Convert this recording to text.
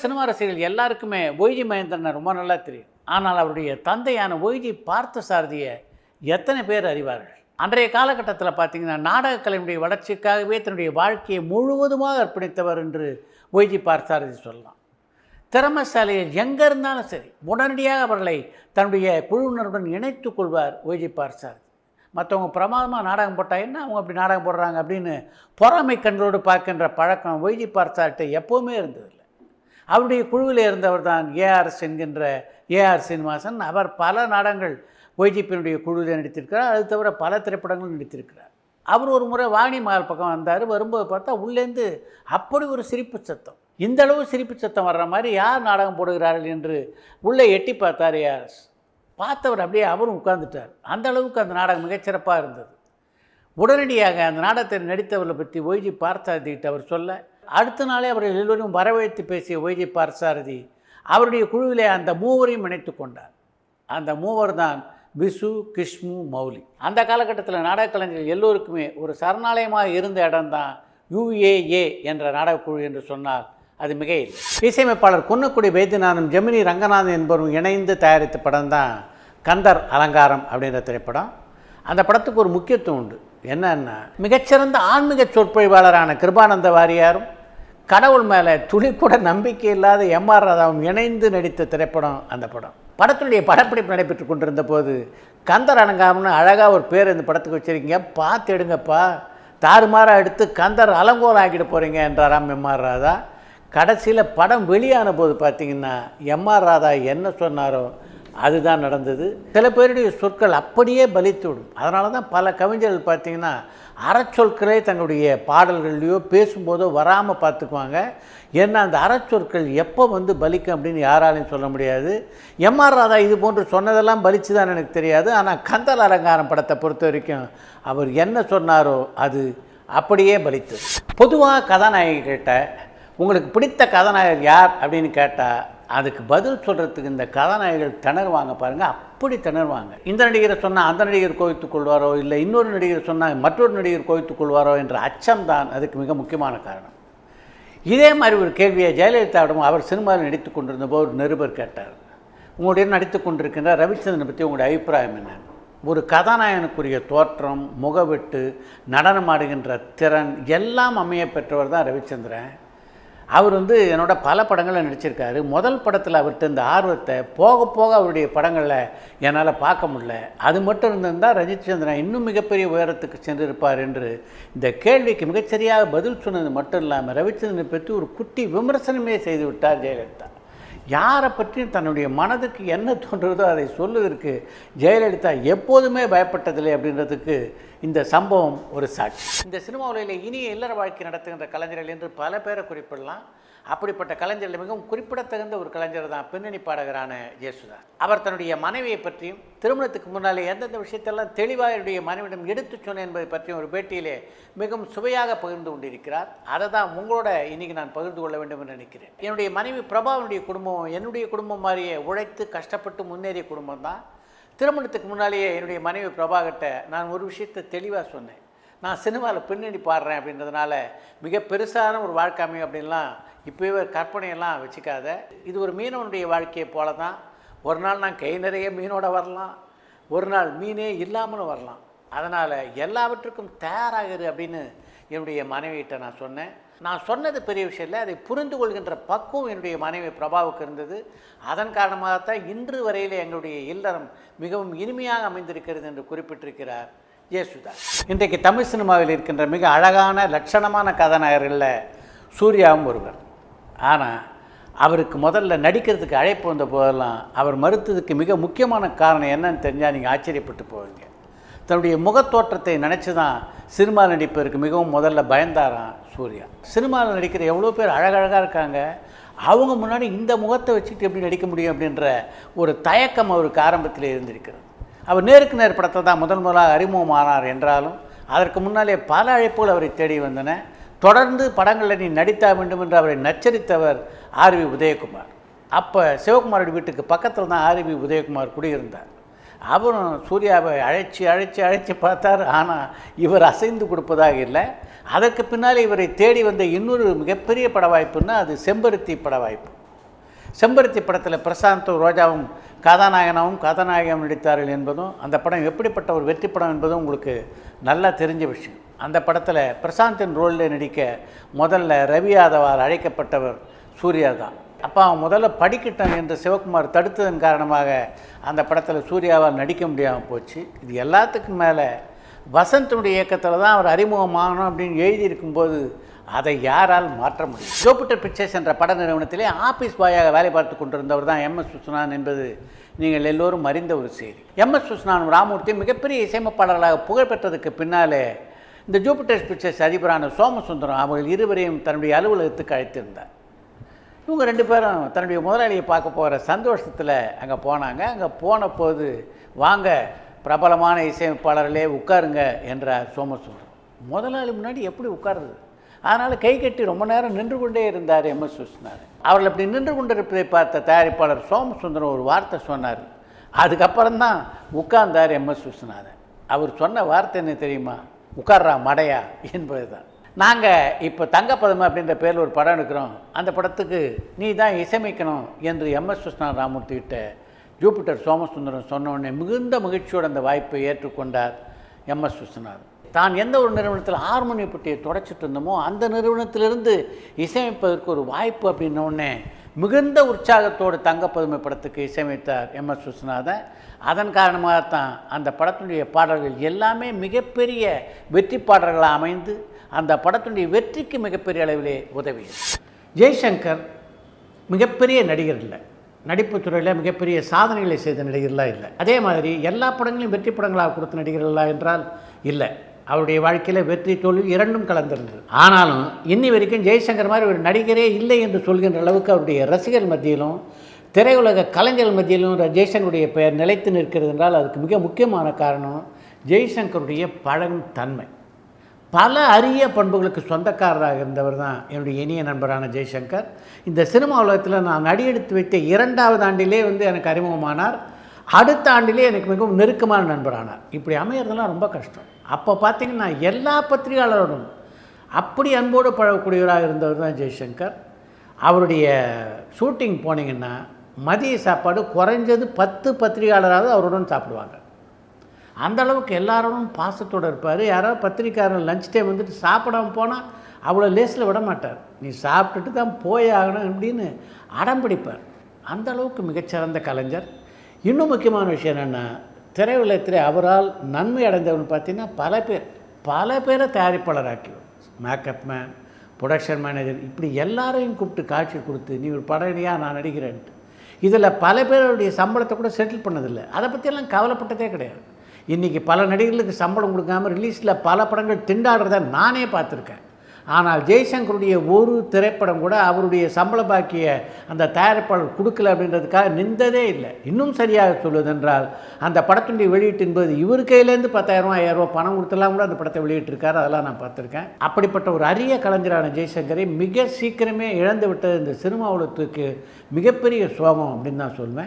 Cinema ரசிகர்கள் எல்லாருக்குமே YG மகேந்திரனை ரொம்ப நல்லா தெரியும். ஆனால் அவருடைய தந்தையான ஒய்ஜி பார்த்தசாரதியை எத்தனை பேர் அறிவார்கள்? அன்றைய காலகட்டத்தில் பார்த்திங்கன்னா நாடகக்கலையினுடைய வளர்ச்சிக்காகவே தன்னுடைய வாழ்க்கையை முழுவதுமாக அர்ப்பணித்தவர் என்று ஒய்ஜி பார்த்தசாரதி சொல்லலாம். திறமைசாலிகள் எங்கே இருந்தாலும் சரி உடனடியாக அவர்களை தன்னுடைய குழுவினருடன் இணைத்து கொள்வார் ஒய்ஜி பார்த்தசாரதி. மற்றவங்க பிரமாதமாக நாடகம் போட்டால் என்ன அவங்க அப்படி நாடகம் போடுறாங்க அப்படின்னு பொறாமை கண்களோடு பார்க்கின்ற பழக்கம் ஒய்ஜி பார்த்தசாரதி எப்போவுமே இருந்ததில்லை. அவருடைய குழுவில் இருந்தவர் தான் ஏஆர்எஸ் என்கின்ற ஏஆர் சீனிவாசன். அவர் பல நாடகங்கள் ஒய்ஜிபியினுடைய குழுவில் நடித்திருக்கிறார். அது தவிர பல திரைப்படங்களும் நடித்திருக்கிறார். அவர் ஒரு முறை வாணி மகால் பக்கம் வந்தார். வரும்போது பார்த்தா உள்ளேருந்து அப்படி ஒரு சிரிப்பு சத்தம், இந்த அளவு சிரிப்பு சத்தம் வர்ற மாதிரி யார் நாடகம் போடுகிறார்கள் என்று உள்ளே எட்டி பார்த்தார் ஏஆர்எஸ். பார்த்தவர் அப்படியே அவரும் உட்கார்ந்துட்டார். அந்த அளவுக்கு அந்த நாடகம் மிகச்சிறப்பாக இருந்தது. உடனடியாக அந்த நாடகத்தை நடித்தவர்களை பற்றி ஒய்ஜி பார்த்தசாரதிகிட்ட அவர் சொல்ல, அடுத்த நாளே அவர்கள் எல்லோரும் வரவழைத்து பேசிய ஒய்ஜி பார்த்தசாரதி அவருடைய குழுவிலே அந்த மூவரையும் இணைத்து கொண்டார். அந்த மூவர் தான் விசு, கிஷ்மு, மௌலி. அந்த காலகட்டத்தில் நாடக கலைஞர்கள் எல்லோருக்குமே ஒரு சரணாலயமாக இருந்த இடம்தான் UAA என்ற நாடகக்குழு என்று சொன்னால் அது மிக இல்லை. இசையமைப்பாளர் குன்னக்குடி வைத்தியநாதன், ஜெமினி ரங்கநாதன் என்பவரும் இணைந்து தயாரித்த படம் தான் கந்தர் அலங்காரம் அப்படின்ற திரைப்படம். அந்த படத்துக்கு ஒரு முக்கியத்துவம் உண்டு. என்னன்னா, மிகச்சிறந்த ஆன்மீக சொற்பொழிவாளரான கிருபானந்த வாரியாரும் கடவுள் மேலே துளி கூட நம்பிக்கை இல்லாத MR ராதாவும் இணைந்து நடித்த திரைப்படம் அந்த படம். படத்துடைய படப்பிடிப்பு நடைபெற்று கொண்டிருந்த போது கந்தர் அலங்காரம்னு அழகாக ஒரு பேர் இந்த படத்துக்கு வச்சுருக்கீங்க, பார்த்து எடுங்கப்பா, தாறுமாறாக எடுத்து கந்தர் அலங்கோலம் ஆக்கிட்டு போகிறீங்க என்றாராம் MR ராதா. கடைசியில் படம் வெளியான போது பார்த்திங்கன்னா MR ராதா என்ன சொன்னாரோ அதுதான் நடந்தது. சில பேருடைய சொற்கள் அப்படியே பலித்துவிடும். அதனால தான் பல கவிஞர்கள் பார்த்திங்கன்னா அறச்சொற்களே தங்களுடைய பாடல்கள்லையோ பேசும்போதோ வராமல் பார்த்துக்குவாங்க. ஏன்னா அந்த அறச்சொற்கள் எப்போ வந்து பலிக்கும் அப்படின்னு யாராலையும் சொல்ல முடியாது. MR ராதா இது போன்று சொன்னதெல்லாம் பலிச்சு தான் எனக்கு தெரியாது. ஆனால் கந்தர் அலங்காரம் படத்தை பொறுத்த வரைக்கும் அவர் என்ன சொன்னாரோ அது அப்படியே பலித்தது. பொதுவாக கதாநாயகிகிட்ட உங்களுக்கு பிடித்த கதாநாயகர் யார் அப்படின்னு கேட்டால் அதுக்கு பதில் சொல்கிறதுக்கு இந்த கதாநாயகர்கள் திணறுவாங்க பாருங்கள், அப்படி திணறுவாங்க. இந்த நடிகரை சொன்னால் அந்த நடிகர் கோவித்துக் கொள்வாரோ, இல்லை இன்னொரு நடிகர் சொன்னால் மற்றொரு நடிகர் கோவித்துக் கொள்வாரோ என்ற அச்சம்தான் அதுக்கு மிக முக்கியமான காரணம். இதே மாதிரி ஒரு கேள்வியை ஜெயலலிதாவிடம் அவர் சினிமாவில் நடித்து கொண்டிருந்த போது ஒரு நிருபர் கேட்டார், உங்களுடைய நடித்து கொண்டிருக்கின்ற ரவிச்சந்திரனை பற்றி உங்களுடைய அபிப்பிராயம் என்ன? ஒரு கதாநாயகனுக்குரிய தோற்றம், முகவெட்டு, நடனமாடுகின்ற திறன் எல்லாம் அமைய பெற்றவர் தான் ரவிச்சந்திரன். அவர் என்னோட பல படங்களில் நடிச்சிருக்காரு. முதல் படத்தில் அவர்கிட்ட இந்த ஆர்வத்தை போக போக அவருடைய படங்களில் என்னால் பார்க்க முடியல. அது மட்டும் இருந்திருந்தால் ரவிச்சந்திரன் இன்னும் மிகப்பெரிய உயரத்துக்கு சென்றிருப்பார் என்று இந்த கேள்விக்கு மிகச்சரியாக பதில் சொன்னது மட்டும் இல்லாமல் ரவிச்சந்திரனை பற்றி ஒரு குட்டி விமர்சனமே செய்து விட்டார் ஜெயலலிதா. யாரை பற்றியும் தன்னுடைய மனதுக்கு என்ன தோன்றுறதோ அதை சொல்லுவதற்கு ஜெயலலிதா எப்போதுமே பயப்பட்டதில்லை அப்படின்றதுக்கு இந்த சம்பவம் ஒரு சாட்சி. இந்த சினிமா உலகில் இனிய இல்லற வாழ்க்கை நடத்துகின்ற கலைஞர்கள் என்று பல பேரை குறிப்பிடலாம். அப்படிப்பட்ட கலைஞர்கள் மிகவும் குறிப்பிடத்தகுந்த ஒரு கலைஞர் தான் பின்னணி பாடகரான ஜேசுதாஸ். அவர் தன்னுடைய மனைவியை பற்றியும் திருமணத்துக்கு முன்னாலே எந்தெந்த விஷயத்தெல்லாம் தெளிவாக என்னுடைய மனைவியிடம் எடுத்து சொன்னேன் என்பதை பற்றியும் ஒரு பேட்டியிலே மிகவும் சுவையாக பகிர்ந்து கொண்டிருக்கிறார். அதை தான் உங்களோட இன்றைக்கி நான் பகிர்ந்து கொள்ள வேண்டும் என்று நினைக்கிறேன். என்னுடைய மனைவி பிரபாவனுடைய குடும்பம் என்னுடைய குடும்பம் மாதிரியே உழைத்து கஷ்டப்பட்டு முன்னேறிய குடும்பம் தான். திருமணத்துக்கு முன்னாலேயே என்னுடைய மனைவி பிரபாகிட்ட நான் ஒரு விஷயத்தை தெளிவாக சொன்னேன், நான் சினிமாவில் பின்னணி பாடுறேன் அப்படின்றதுனால மிக பெருசான ஒரு வாழ்க்கை அமையும் அப்படின்லாம் இப்போவே கற்பனையெல்லாம் வச்சுக்காத. இது ஒரு மீனவனுடைய வாழ்க்கையை போல தான். ஒரு நாள் நான் கை நிறைய மீனோட வரலாம், ஒரு நாள் மீனே இல்லாமலும் வரலாம். அதனால் எல்லாவற்றுக்கும் தயாராகிரு அப்படின்னு என்னுடைய மனைவியிட்ட நான் சொன்னேன். நான் சொன்னது பெரிய விஷயம் இல்லை, அதை புரிந்து கொள்கின்ற பக்குவம் என்னுடைய மனைவி பிரபாவுக்கு இருந்தது. அதன் காரணமாகத்தான் இன்று வரையிலே எங்களுடைய இல்லறம் மிகவும் இனிமையாக அமைந்திருக்கிறது என்று குறிப்பிட்டிருக்கிறார் ஜேசுதாஸ். இன்றைக்கு தமிழ் சினிமாவில் இருக்கின்ற மிக அழகான லட்சணமான கதாநாயகர்களில் சூர்யாவும் ஒருவர். ஆனால் அவருக்கு முதல்ல நடிக்கிறதுக்கு அழைப்பு வந்த போதெல்லாம் அவர் மறுத்ததுக்கு மிக முக்கியமான காரணம் என்னன்னு தெரிஞ்சால் நீங்கள் ஆச்சரியப்பட்டு போவீங்க. தன்னுடைய முகத்தோற்றத்தை நினச்சி தான் சினிமா நடிப்பதற்கு மிகவும் முதல்ல பயந்தாராம் சூர்யா. சினிமாவில் நடிக்கிற எவ்வளோ பேர் அழகழகாக இருக்காங்க, அவங்க முன்னாடி இந்த முகத்தை வச்சுட்டு எப்படி நடிக்க முடியும் அப்படின்ற ஒரு தயக்கம் அவருக்கு ஆரம்பத்தில் இருந்திருக்கிறது. அவர் நேருக்கு நேர் படத்தில் தான் முதலாக அறிமுகமானார் என்றாலும் அதற்கு முன்னாலே பல அழைப்புகள் அவரை தேடி வந்தன. தொடர்ந்து படங்களில் நீ நடித்தா வேண்டும் என்று அவரை நச்சரித்தவர் ஆர்வி உதயகுமார். அப்போ சிவகுமாரோட வீட்டுக்கு பக்கத்தில் தான் ஆர்வி உதயகுமார் குடியிருந்தார். அவரும் சூர்யாவை அழைச்சி பார்த்தார். ஆனால் இவர் அசைந்து கொடுப்பதாக இல்லை. அதற்கு பின்னால் இவரை தேடி வந்த இன்னொரு மிகப்பெரிய பட வாய்ப்புன்னா அது செம்பருத்தி பட வாய்ப்பு. செம்பருத்தி படத்தில் பிரசாந்தும் ரோஜாவும் கதாநாயகனும் நடித்தார்கள் என்பதும் அந்த படம் எப்படிப்பட்ட ஒரு வெற்றி படம் என்பதும் உங்களுக்கு நல்லா தெரிஞ்ச விஷயம். அந்த படத்தில் பிரசாந்தின் ரோலில் நடிக்க முதல்ல ரவி யாதவால் அழைக்கப்பட்டவர் சூர்யா தான். அப்போ அவன் முதல்ல படிக்கட்டும் என்று சிவகுமார் தடுத்ததன் காரணமாக அந்த படத்தில் சூர்யாவால் நடிக்க முடியாமல் போச்சு. இது எல்லாத்துக்கும் மேலே வசந்தனுடைய இயக்கத்தில் தான் அவர் அறிமுகமாகணும் அப்படின்னு எழுதியிருக்கும்போது அதை யாரால் மாற்ற முடியும்? ஜூபிட்டர் பிக்சர்ஸ் என்ற பட நிறுவனத்திலே ஆஃபீஸ் பாயாக வேலை பார்த்து கொண்டிருந்தவர் தான் எம்.எஸ். விஸ்வநாதன் என்பது நீங்கள் எல்லோரும் அறிந்த ஒரு செய்தி. எம்.எஸ். விஸ்வநாதன் ராமூர்த்தி மிகப்பெரிய இசையமைப்பாளர்களாக புகழ்பெற்றதுக்கு பின்னாலே இந்த ஜூபிட்டர் பிக்சர்ஸ் அதிபரான சோமசுந்தரம் அவர்கள் இருவரையும் தன்னுடைய அலுவலகத்துக்கு அழைத்திருந்தார். இவங்க 2 பேரும் தன்னுடைய முதலாளியை பார்க்க போகிற சந்தோஷத்தில் அங்கே போனாங்க. அங்கே போன போது வாங்க பிரபலமான இசையமைப்பாளர்களே உட்காருங்க என்றார் சோமசுந்தரம். முதலாளி முன்னாடி எப்படி உட்காருது? அதனால் கை கட்டி ரொம்ப நேரம் நின்று கொண்டே இருந்தார் எம்.எஸ். விஸ்வநாதன். அவர்கள் அப்படி நின்று கொண்டிருப்பதை பார்த்த தயாரிப்பாளர் சோமசுந்தரம் ஒரு வார்த்தை சொன்னார். அதுக்கப்புறம் தான் உட்கார்ந்தார் எம்.எஸ். விஸ்வநாதன். அவர் சொன்ன வார்த்தை என்ன தெரியுமா? உட்கார்றா மடையா என்பது தான். நாங்கள் இப்போ தங்கப்பதம் அப்படின்ற பேரில் ஒரு படம் எடுக்கிறோம், அந்த படத்துக்கு நீ தான் இசையமைக்கணும் என்று எம்.எஸ். விஸ்வநாதன் ராமூர்த்திகிட்ட ஜூபிட்டர் சோமசுந்தரம் சொன்னோடனே மிகுந்த மகிழ்ச்சியோடு அந்த வாய்ப்பை ஏற்றுக்கொண்டார் எம்.எஸ். விஸ்வநாதன். தான் எந்த ஒரு நிறுவனத்தில் ஹார்மோனிய பெட்டியை தொடச்சிட்டு இருந்தோமோ அந்த நிறுவனத்திலிருந்து இசையமைப்பதற்கு ஒரு வாய்ப்பு அப்படின்னோடனே மிகுந்த உற்சாகத்தோடு தங்கப்பதுமை படத்துக்கு இசையமைத்தார் எம்.எஸ். விஸ்வநாதன். அதன் காரணமாகத்தான் அந்த படத்தினுடைய பாடல்கள் எல்லாமே மிகப்பெரிய வெற்றி பாடல்களாக அமைந்து அந்த படத்தினுடைய வெற்றிக்கு மிகப்பெரிய அளவிலே உதவியது. ஜெய்சங்கர் மிகப்பெரிய நடிகர் இல்லை, நடிப்பு துறையில் மிகப்பெரிய சாதனைகளை செய்த நடிகர்களாக இல்லை. அதே மாதிரி எல்லா படங்களையும் வெற்றி படங்களாக கொடுத்த நடிகர்களாக என்றால் இல்லை. அவருடைய வாழ்க்கையில் வெற்றி தோல்வி இரண்டும் கலந்திருந்தது. ஆனாலும் இன்னி வரைக்கும் ஜெய்சங்கர் மாதிரி ஒரு நடிகரே இல்லை என்று சொல்கின்ற அளவுக்கு அவருடைய ரசிகர் மத்தியிலும் திரையுலக கலைஞர்கள் மத்தியிலும் ஜெய்சங்கருடைய பெயர் நிலைத்து நிற்கிறது என்றால் அதுக்கு மிக முக்கியமான காரணம் ஜெய்சங்கருடைய பழகும் தன்மை. பல அரிய பண்புகளுக்கு சொந்தக்காரராக இருந்தவர் தான் என்னுடைய இனிய நண்பரான ஜெய்சங்கர். இந்த சினிமா உலகத்தில் நான் அடியெடுத்து வைத்த 2வது ஆண்டிலே எனக்கு அறிமுகமானார். அடுத்த ஆண்டிலே எனக்கு மிகவும் நெருக்கமான நண்பரானார். இப்படி அமையிறதெல்லாம் ரொம்ப கஷ்டம். அப்போ பார்த்திங்கன்னா எல்லா பத்திரிகையாளரோடும் அப்படி அன்போடு பழகக்கூடியவராக இருந்தவர் தான் ஜெய்சங்கர். அவருடைய ஷூட்டிங் போனீங்கன்னா மதிய சாப்பாடு குறைஞ்சது 10 பத்திரிகையாளராவது அவருடன் சாப்பிடுவாங்க. அந்த அளவுக்கு எல்லாரோடும் பாசத்தோடு இருப்பார். யாராவது பத்திரிக்கையாளர் லஞ்ச் டைம் வந்துட்டு சாப்பிடாமல் போனால் அவ்வளோ லேஸில் விட மாட்டார். நீ சாப்பிட்டுட்டு தான் போய் ஆகணும் அப்படின்னு அடம் பிடிப்பார். அந்த அளவுக்கு மிகச்சிறந்த கலைஞர். இன்னும் முக்கியமான விஷயம் என்னென்னா, திரையுலகத்தில் அவரால் நன்மை அடைந்தவர்னு பார்த்தீங்கன்னா பல பேரை தயாரிப்பாளராக்கியோம். மேக்கப் மேன், ப்ரொடக்ஷன் மேனேஜர், இப்படி எல்லாரையும் கூப்பிட்டு காட்சி கொடுத்து நீ ஒரு படனியா நான் நடிக்கிறேன்ட்டு. இதில் பல பேருடைய சம்பளத்தை கூட செட்டில் பண்ணதில்லை. அதை பற்றியெல்லாம் கவலைப்பட்டதே கிடையாது. இன்றைக்கி பல நடிகர்களுக்கு சம்பளம் கொடுக்காமல் ரிலீஸில் பல படங்கள் திண்டாடுறத நானே பார்த்துருக்கேன். ஆனால் ஜெய்சங்கருடைய ஒரு திரைப்படம் கூட அவருடைய சம்பள பாக்கிய அந்த தயாரிப்பாளர் கொடுக்கல அப்படின்றதுக்காக நின்றதே இல்லை. இன்னும் சரியாக சொல்வதென்றால் அந்த படத்தினுடைய வெளியீட்டு என்பது இவர் கையிலேருந்து 10,000 5,000 பணம் கொடுத்தெல்லாம் கூட அந்த படத்தை வெளியிட்டிருக்காரு. அதெல்லாம் நான் பார்த்துருக்கேன். அப்படிப்பட்ட ஒரு அரிய கலைஞரான ஜெய்சங்கரை மிக சீக்கிரமே இழந்து விட்டது இந்த சினிமா உலகத்துக்கு மிகப்பெரிய சோகம் அப்படின்னு தான் சொல்வேன்.